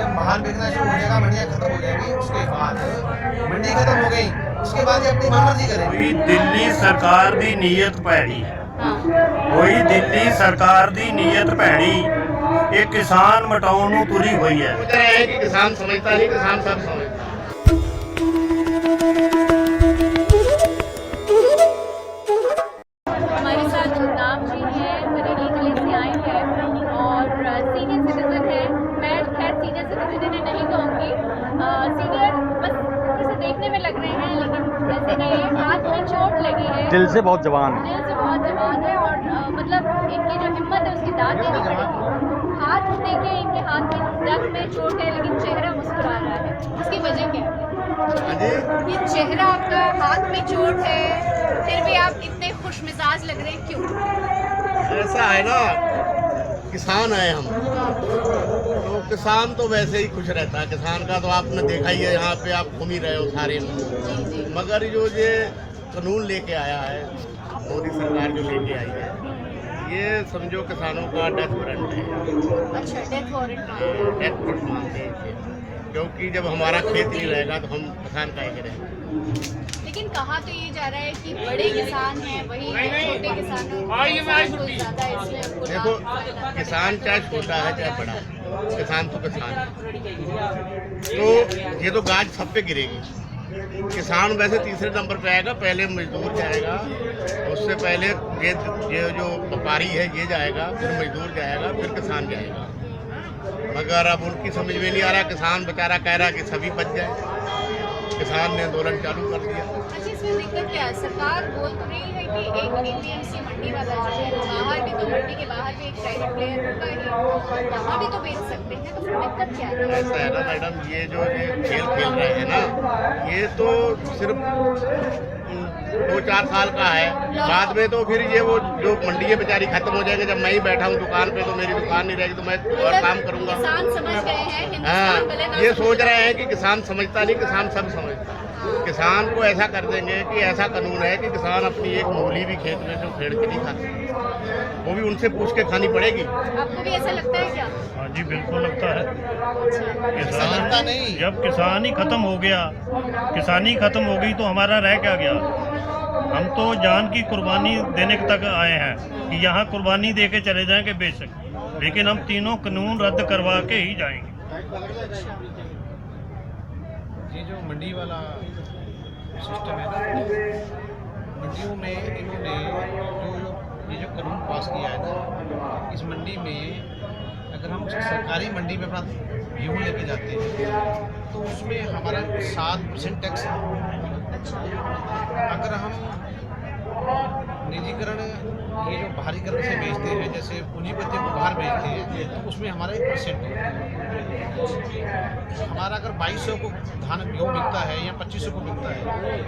जब बाहर बिकना शुरू हो जाएगा, मंडियाँ खत्म हो जाएंगी, उसके बाद मंडी खत्म हो गई, उसके बाद ये अपनी मनमर्जी करेंगे। कोई दिल्ली सरकार दी नीयत भैड़ी है, हाँ कोई दिल्ली सरकार दी नीयत भैड़ी ये किसान मटाउण नूं तुरी हुई है। सोच रहे हैं कि किसान समझता नहीं, किसान सब समझता है। हमारे साथ गुरनाम जी हैं, बरेली जिले से आए हैं और सीनियर सिटीजन है। मैं खैर सीनियर सिटीजन इन्हें नहीं कहूँगी, सीनियर बस इसे देखने में लग रहे हैं, लेकिन जैसे कि हाथ में चोट लगी है, दिल से बहुत जवान है। दिल से बहुत जवान है और मतलब इनकी जो हिम्मत है उसकी दाद देनी पड़ेगी। हाथ देखिए, इनके हाथ में दर्द में चोट है लेकिन चेहरा मुस्कुरा रहा है, उसकी वजह क्या है? ये चेहरा आपका, हाथ में चोट है, फिर भी आप इतने खुश मिजाज लग रहे हैं, क्यों? ऐसा है ना, किसान है हम, तो किसान तो वैसे ही खुश रहता है। किसान का तो आपने देखा ही है, यहाँ पे आप घूम ही रहे हो सारे में। जी जी। मगर जो ये कानून लेके आया है, मोदी सरकार जो लेके आई है, ये समझो किसानों का डेथ वारंट है। अच्छा, डेथ वारंट। डेथ वारंट मानते हैं इसे, क्योंकि जब हमारा खेत नहीं रहेगा तो हम किसान काहे रहेंगे। लेकिन कहा तो ये जा रहा है कि बड़े किसान हैं वही छोटे किसानों को ज़्यादा इसमें उनको देखो, लाभ- किसान चाहे छोटा है चाहे बड़ा है, किसान तो किसान है। तो ये तो गाज सब पे गिरेगी। किसान वैसे तीसरे नंबर पे आएगा, पहले मजदूर जाएगा, उससे पहले ये जो व्यापारी है ये जाएगा, फिर मजदूर जाएगा, फिर किसान जाएगा। मगर अब उनकी समझ में नहीं आ रहा, किसान बेचारा कह रहा कि सभी बच जाए। किसान ने आंदोलन चालू कर दिया। अच्छा, इसमें दिक्कत क्या है? सरकार बोल तो रही है कि एक एपीएमसी मंडी वाला जो है, बाहर भी तो मंडी के बाहर भी एक प्राइवेट प्लेयर होगा ही, यहाँ भी तो बेच सकते हैं, तो फिर दिक्कत क्या है? ऐसा है ना मैडम, ये जो ये खेल खेल रहे हैं ना, ये तो सिर्फ 2-4 साल का है। बाद में तो फिर ये वो जो मंडी है बेचारी खत्म हो जाएगी। जब मैं ही बैठा हूँ दुकान पे, तो मेरी दुकान नहीं रहेगी, तो मैं और काम करूँगा। किसान समझ गए हैं, हाँ, हिंदुस्तान भले ना ये समझे। सोच रहे हैं कि किसान समझता नहीं, किसान सब समझता है। किसान को ऐसा कर देंगे कि ऐसा कानून है कि किसान अपनी एक मूली भी खेत में से उखेड़ के नहीं खा सकता, वो भी उनसे पूछ के खानी पड़ेगी। आपको भी ऐसा लगता है क्या? हाँ जी, बिल्कुल लगता है। ऐसा लगता नहीं। जब किसान ही खत्म हो गया, किसानी खत्म हो गई तो हमारा रह क्या गया? हम तो जान की कुर्बानी देने तक आए हैं कि यहाँ कुर्बानी दे के चले जाएंगे बेशक, लेकिन हम तीनों कानून रद्द करवा के ही जाएंगे। ये जो मंडी वाला सिस्टम है ना, मंडियों में इन्होंने ये जो कानून पास किया है ना, इस मंडी में अगर हम सरकारी मंडी में अपना गेहूँ लेके जाते हैं तो उसमें हमारा 7% टैक्स है। अगर हम निजीकरण, ये जो बाहरीकरण से बेचते हैं, जैसे पूंजीपतियों को बाहर बेचते हैं, तो उसमें हमारा 1% है। हमारा अगर 2200 को धान गेहूँ बिकता है या 2500 को बिकता है,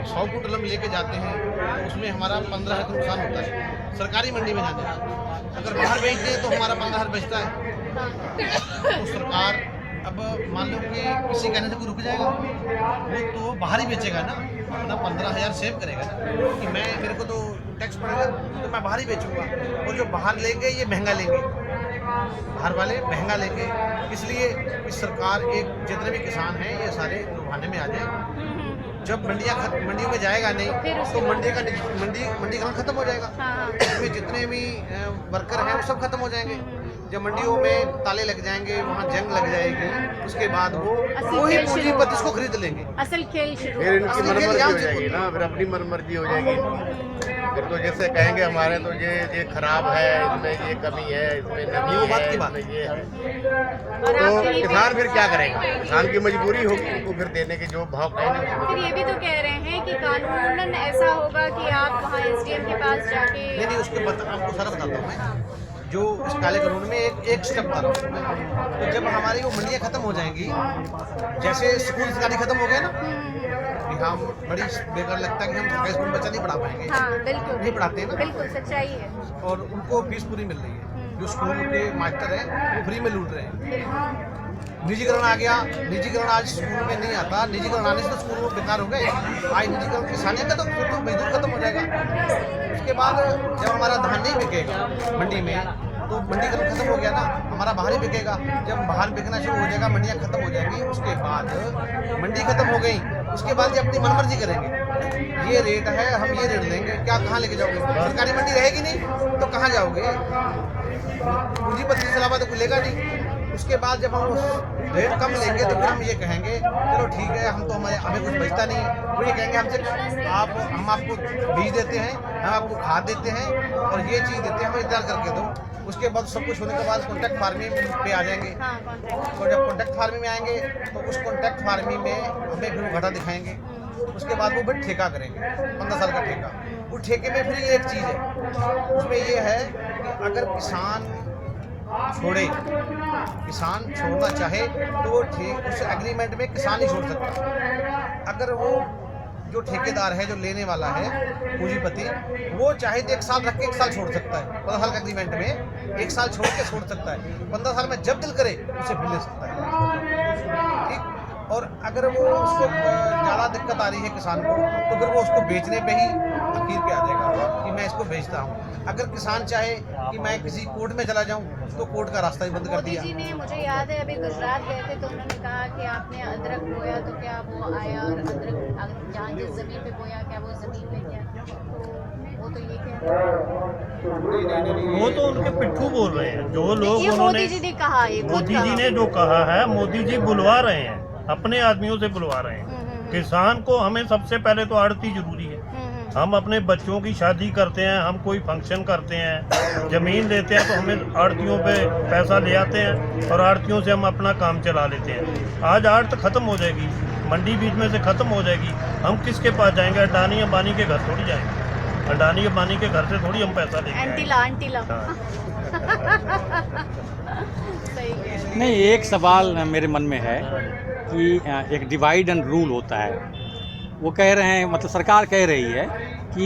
100 कुंटल हम लेके जाते हैं, तो उसमें हमारा 15,000 का नुकसान होता है सरकारी मंडी में जाने का। अगर बाहर बेचते हैं तो हमारा 15,000 बचता है। तो सरकार अब मान लो कि किसी कहने से कोई रुक जाएगा, वो तो बाहर ही बेचेगा ना, अपना 15,000 सेव करेगा ना कि मैं, मेरे को तो टैक्स पड़ेगा तो मैं बाहर ही बेचूंगा। और जो बाहर लेंगे ये महंगा लेंगे, बाहर वाले महंगा लेंगे। इसलिए इस सरकार एक जितने भी किसान हैं ये सारे लुभाने में आ जाए। जब मंडियों में जाएगा नहीं तो मंडीकरण खत्म हो जाएगा। हाँ। इसमें जितने भी वर्कर हैं वो सब खत्म हो जाएंगे। जब मंडियों में ताले लग जाएंगे, वहाँ जंग लग जाएगी, उसके बाद वो वही पूंजीपति इसको खरीद लेंगे। असल खेल शुरू फिर इनकी असली मनमर्जी खेल हो जाएगी ना, फिर अपनी मनमर्जी हो जाएगी इनकी। फिर तो जैसे कहेंगे हमारे तो ये खराब है, इसमें ये कमी है, इसमें नमी वो बात है, की बात इसमें ये है। और आप तो यही किसान फिर क्या करेगा? किसान की मजबूरी होगी उनको फिर देने के जो भाव कहेंगे। फिर ये भी तो कह रहे हैं कि कानूनन ऐसा होगा कि आप वहाँ एसडीएम के पास जाके नहीं, उसके आपको सारा बताता हूँ मैं। जो इस काले कानून में एक स्टेप बता रहा हूँ मैं। तो जब हमारी वो मंडियाँ खत्म हो जाएंगी, जैसे स्कूल सरकारी खत्म हो गए ना, कि हम बड़ी बेकार लगता है कि हम सरकारी स्कूल में बच्चा नहीं पढ़ा पाएंगे। हाँ बिल्कुल नहीं पढ़ाते हैं ना, बिल्कुल सच्चाई है। और उनको फीस पूरी मिल रही है। जो स्कूल के मास्टर हैं वो फ्री में लूट रहे हैं। निजीकरण आ गया, निजीकरण आज स्कूल में नहीं आता, निजीकरण आने से तो स्कूल में बेकार हो गए। आज निजीकरण किसानी का तो मजदूर खत्म हो जाएगा। उसके बाद जब हमारा धान नहीं बिकेगा मंडी में, तो मंडी का खत्म हो गया ना, हमारा बाहर ही बिकेगा। जब बाहर बिकना शुरू हो जाएगा, मंडियाँ खत्म हो जाएंगी, उसके बाद मंडी खत्म हो गई, उसके बाद ये अपनी मनमर्जी करेंगे, ये रेट है हम ये रेट देंगे, क्या कहाँ लेके जाओगे? सरकारी मंडी रहेगी नहीं तो कहाँ जाओगे? पूंजीपति से अलावा तो कोई लेगा नहीं। उसके बाद जब हम रेट कम लेंगे तो फिर हम ये कहेंगे चलो ठीक है, हम तो हमें कुछ बचता नहीं। वो ये कहेंगे हमसे हम आपको बीज देते हैं, हम आपको खाद देते हैं और ये चीज़ देते हैं, हमें इंतजार करके दो। उसके बाद सब कुछ होने के बाद कॉन्ट्रैक्ट फार्मिंग पे आ जाएंगे। तो जब कॉन्ट्रैक्ट फार्मिंग में आएंगे तो उस कॉन्ट्रैक्ट फार्मिंग में हमें फिर घाटा दिखाएंगे। उसके बाद वो फिर ठेका करेंगे, 15 साल का ठेका। उस ठेके में फिर एक चीज़ है, उसमें ये है कि अगर किसान छोड़ना चाहे तो वो उस एग्रीमेंट में किसान ही छोड़ सकता। अगर वो जो ठेकेदार है, जो लेने वाला है पूंजीपति, वो चाहे तो 1 साल रख के 1 साल छोड़ सकता है। 15 साल का एग्रीमेंट में 1 साल छोड़ के छोड़ सकता है। 15 साल में जब दिल करे उसे फिर ले सकता है। ठीक। और अगर वो उसको ज़्यादा दिक्कत आ रही है किसान को, तो फिर वो उसको बेचने पे ही आखिर पे आ जाएगा कि मैं इसको बेचता हूँ। अगर किसान चाहे कि मैं किसी कोर्ट में चला जाऊँ तो कोर्ट का रास्ता ही बंद कर दिया। मोदी जी ने, मुझे याद है अभी गुजरात गए थे तो उन्होंने कहा कि आपने अदरक बोया तो क्या वो आया, और अदरक जहाँ जिस ज़मीन पे बोया क्या वो ज़मीन पे क्या, तो वो तो ये कह रहे हैं। वो तो उनके पिट्ठू बोल रहे हैं जो लोग। ये मोदी जी ने कहा, ये खुद मोदी जी कहा। ने जो कहा है, मोदी जी बुलवा रहे हैं, अपने आदमियों से बुलवा रहे हैं। किसान को हमें सबसे पहले तो आड़ती जरूरी है। हम अपने बच्चों की शादी करते हैं, हम कोई फंक्शन करते हैं, ज़मीन लेते हैं तो हमें आड़तियों पे पैसा ले आते हैं और आड़तियों से हम अपना काम चला लेते हैं। आज आड़त खत्म हो जाएगी, मंडी बीच में से खत्म हो जाएगी, हम किसके पास जाएंगे? अडानी अंबानी के घर थोड़ी जाएंगे, अडानी अंबानी के घर से थोड़ी हम पैसा लेंगे। एंटीला हाँ। सही है। नहीं, एक सवाल मेरे मन में है कि एक डिवाइड एंड रूल होता है। वो कह रहे हैं, मतलब सरकार कह रही है कि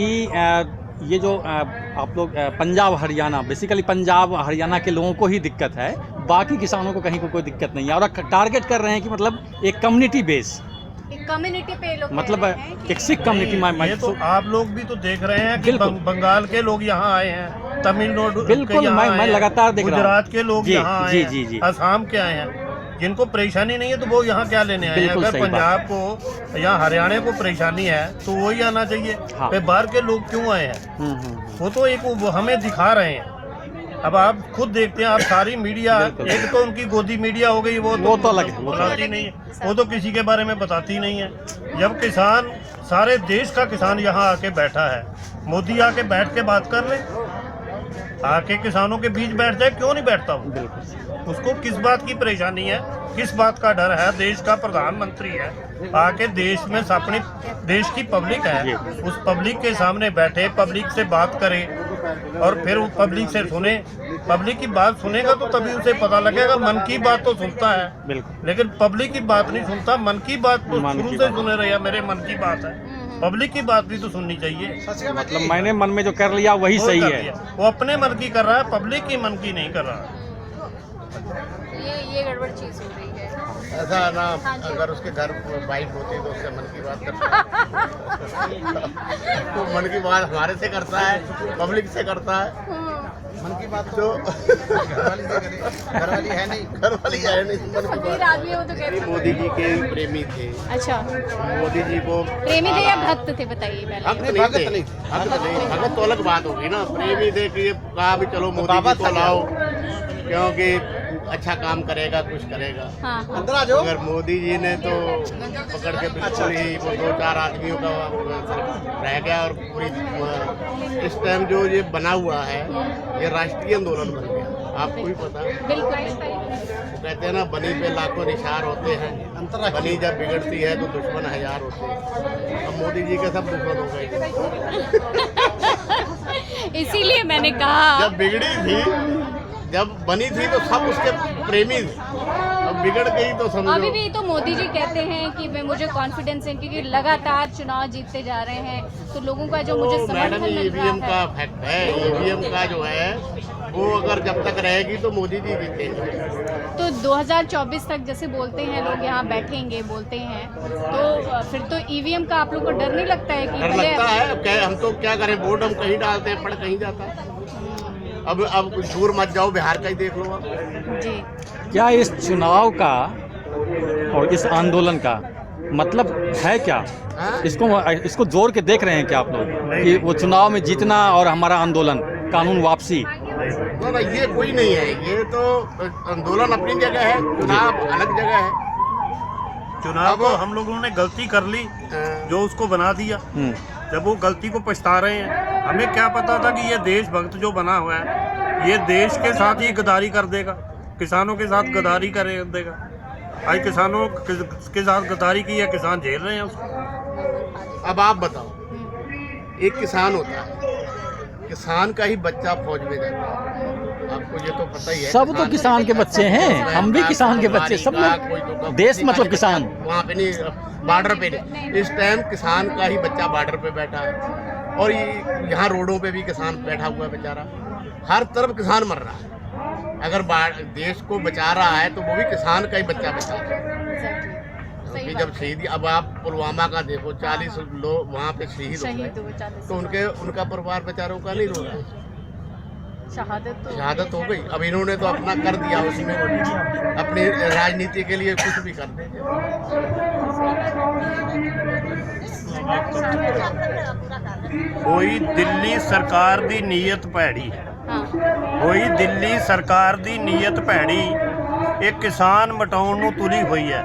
ये जो आप लोग पंजाब हरियाणा, बेसिकली पंजाब हरियाणा के लोगों को ही दिक्कत है, बाकी किसानों को कहीं को कोई दिक्कत नहीं है। और टारगेट कर रहे हैं कि मतलब एक कम्युनिटी बेस, एक कम्युनिटी पे लोग मतलब कह रहे हैं कि एक सिख कम्युनिटी। ये तो आप लोग भी तो देख रहे हैं कि बंगाल के लोग यहाँ आए हैं, तमिलनाडु बिल्कुल, मैं लगातार देख रहा हूँ, गुजरात के लोग यहाँ आए हैं, जी। असम के आए हैं। जिनको परेशानी नहीं है तो वो यहाँ क्या लेने आए हैं? अगर पंजाब को या हरियाणा को परेशानी है तो वही आना चाहिए। हाँ। फिर बाहर के लोग क्यों आए हैं? वो तो एक वो हमें दिखा रहे हैं। अब आप खुद देखते हैं, आप सारी मीडिया, एक तो उनकी गोदी मीडिया हो गई, वो तो अलग बताती नहीं है, वो तो किसी के बारे में बताती नहीं है। जब किसान, सारे देश का किसान यहाँ आके बैठा है, मोदी आके बैठ के बात कर ले, आके किसानों के बीच बैठ जाए, क्यों नहीं बैठता वो? उसको किस बात की परेशानी है, किस बात का डर है? देश का प्रधानमंत्री है, आके देश में अपनी देश की पब्लिक है, उस पब्लिक के सामने बैठे, पब्लिक से बात करे और फिर वो पब्लिक से सुने। पब्लिक की बात सुनेगा तो तभी उसे पता लगेगा। मन की बात तो सुनता है, लेकिन पब्लिक की बात नहीं सुनता। मन की बात तो शुरू से सुने रहे, मेरे मन की बात है, पब्लिक की बात भी तो सुननी चाहिए। मतलब मैंने मन में जो कर लिया वही सही है। वो अपने मन की कर रहा है, पब्लिक की मन की नहीं कर रहा है। ये गड़बड़ चीज हो रही है। ऐसा ना, अगर उसके घर वाइफ होती तो उससे मन की बात करता तो मन की बात हमारे से करता है, पब्लिक से करता है। मन की बात तो घरवाली से करे, घरवाली है नहीं, मन की अमीर आदमी हो तो कह रहे हैं। मोदी जी के प्रेमी थे। अच्छा, मोदी जी को प्रेमी थे या भक्त थे, बताइए पहले। भगत नहीं, भगत तो अलग बात होगी ना। प्रेमी थे कि कहा भी चलो मोदी जी को लाओ, क्योंकि अच्छा काम करेगा, कुछ करेगा। हाँ। अंदर आ जाओ। अगर मोदी जी ने तो पकड़ के बिल्कुल ही वो 2-4 आदमियों का रह गया। और पूरी इस टाइम जो ये बना हुआ है, ये राष्ट्रीय आंदोलन बन गया, आपको भी पता है। बिल्कुल। वो कहते हैं ना, बनी पे लाखों निशार होते हैं, बनी जब बिगड़ती है तो दुश्मन 1000 होते हैं। अब मोदी जी के सब दुश्मन हो गए। इसीलिए मैंने कहा, जब बिगड़ी थी, जब बनी थी तो सब उसके प्रेमी थे, अब बिगड़ गई तो समझो। अभी भी तो मोदी जी कहते हैं कि मुझे कॉन्फिडेंस है क्योंकि लगातार चुनाव जीतते जा रहे हैं, तो लोगों का जो मुझे समर्थन मैडम, मिल ईवीएम रहा का है। फैक्ट है। ईवीएम का जो है वो अगर जब तक रहेगी तो मोदी जी जीतेंगे। तो 2024 तक जैसे बोलते हैं लोग यहाँ बैठेंगे, बोलते हैं, तो फिर तो ईवीएम का आप लोग को डर नहीं लगता है कि डर लगता है। अब हम तो क्या करें, वोट हम कहीं डालते हैं, पड़ कहीं जाता है। अब दूर मत जाओ, बिहार का ही देख लो आप। जी क्या इस चुनाव का और इस आंदोलन का मतलब है क्या? हाँ? इसको जोड़ के देख रहे हैं क्या आप लोग कि वो चुनाव में जीतना और हमारा आंदोलन कानून वापसी? ना ये कोई नहीं है, ये तो आंदोलन अपनी जगह है, चुनाव अलग जगह है। चुनाव को हम लोगों ने गलती कर ली जो उसको बना दिया। जब वो गलती को पछता रहे हैं, हमें क्या पता था कि ये देशभक्त जो बना हुआ है ये देश के साथ ही गद्दारी कर देगा, किसानों के साथ गद्दारी कर देगा। आज किसानों के साथ गद्दारी की है, किसान झेल रहे हैं उसको। अब आप बताओ, एक किसान होता है, किसान का ही बच्चा फौज में जाता है, आपको ये तो पता ही है। सब तो किसान के बच्चे हैं, हम भी किसान के बच्चे, सब लोग। देश मतलब किसान। वहाँ पे नहीं, बॉर्डर पे नहीं, इस टाइम किसान का ही बच्चा बॉर्डर पे बैठा है, और ये यहाँ रोडों पे भी किसान बैठा हुआ है बेचारा। हर तरफ किसान मर रहा है। अगर देश को बचा रहा है तो वो भी किसान का ही बच्चा बचा रहा है। क्योंकि जब शहीद, अब आप पुलवामा का देखो, 40 लोग वहाँ पे शहीद हो गए, तो उनका परिवार बेचारों का नहीं रो रहा है। शहादत हो गई। अब इन्होंने तो अपना कर दिया, उसमें अपनी राजनीति के लिए कुछ भी कर देंगे। कोई दिल्ली सरकार दी नीयत भैड़ी है, कोई दिल्ली सरकार दी नीयत ਭੈੜੀ ਇਹ ਕਿਸਾਨ ਮਟਾਉਣ ਨੂੰ ਤੁਲੀ ਹੋਈ ਹੈ।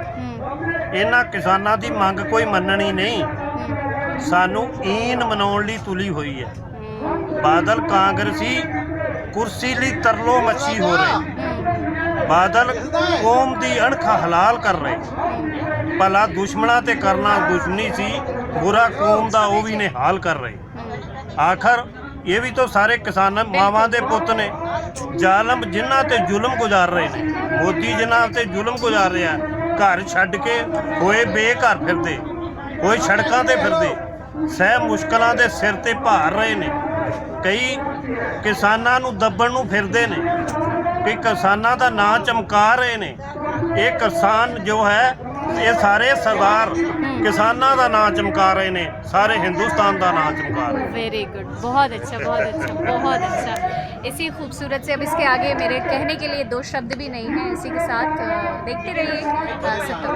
ਇਹਨਾਂ ਕਿਸਾਨਾਂ ਦੀ ਮੰਗ ਕੋਈ ਮੰਨਣੀ ਨਹੀਂ, ਸਾਨੂੰ ਈਨ ਮਨਾਉਣ ਲਈ ਤੁਲੀ ਹੋਈ ਹੈ। ਬਾਦਲ ਕਾਂਗਰਸੀ ਕੁਰਸੀ ਲਈ ਤਰਲੋ ਮੱਛੀ ਹੋ ਰਹੇ, ਬਾਦਲ ਕੌਮ ਦੀ ਅਣਖ ਹਲਾਲ ਕਰ ਰਹੇ। ਭਲਾ ਦੁਸ਼ਮਣਾਂ ਤੇ ਕਰਨਾ ਦੁਸ਼ਮਣੀ ਸੀ, ਬੁਰਾ ਕੌਮ ਦਾ ਉਹ ਵੀ ਨਿਹਾਲ ਕਰ ਰਹੇ। ਆਖਰ ਇਹ ਵੀ ਤਾਂ ਸਾਰੇ ਕਿਸਾਨ ਮਾਵਾਂ ਦੇ ਪੁੱਤ ਨੇ। ਜ਼ਾਲਮ ਜਿਨ੍ਹਾਂ ਤੇ ਜ਼ੁਲਮ ਗੁਜ਼ਾਰ ਰਹੇ ਨੇ, ਮੋਦੀ ਜਿਨ੍ਹਾਂ ਤੇ ਜ਼ੁਲਮ ਗੁਜ਼ਾਰ ਰਿਹਾ, ਘਰ ਛੱਡ ਕੇ ਹੋਏ ਬੇਘਰ ਫਿਰਦੇ, ਹੋਏ ਸੜਕਾਂ ਤੇ ਫਿਰਦੇ, ਸਹਿ ਮੁਸ਼ਕਲਾਂ ਦੇ ਸਿਰ ਤੇ ਭਾਰ ਰਹੇ ਨੇ। ਕਈ ਕਿਸਾਨਾਂ ਨੂੰ ਦੱਬਣ ਨੂੰ ਫਿਰਦੇ ਨੇ, ਕਿ ਕਿਸਾਨਾਂ ਦਾ ਨਾਂ ਚਮਕਾ ਰਹੇ ਨੇ। ਇਹ ਕਿਸਾਨ ਜੋ ਹੈ, ਇਹ ਸਾਰੇ ਸਰਦਾਰ किसानों का नाम चमका रहे ने, सारे हिंदुस्तान का नाम चमका रहे हैं। वेरी गुड, बहुत अच्छा, बहुत अच्छा, बहुत अच्छा। इसी खूबसूरत से, अब इसके आगे मेरे कहने के लिए 2 शब्द भी नहीं हैं। इसी के साथ देखते रहिए सत्ता।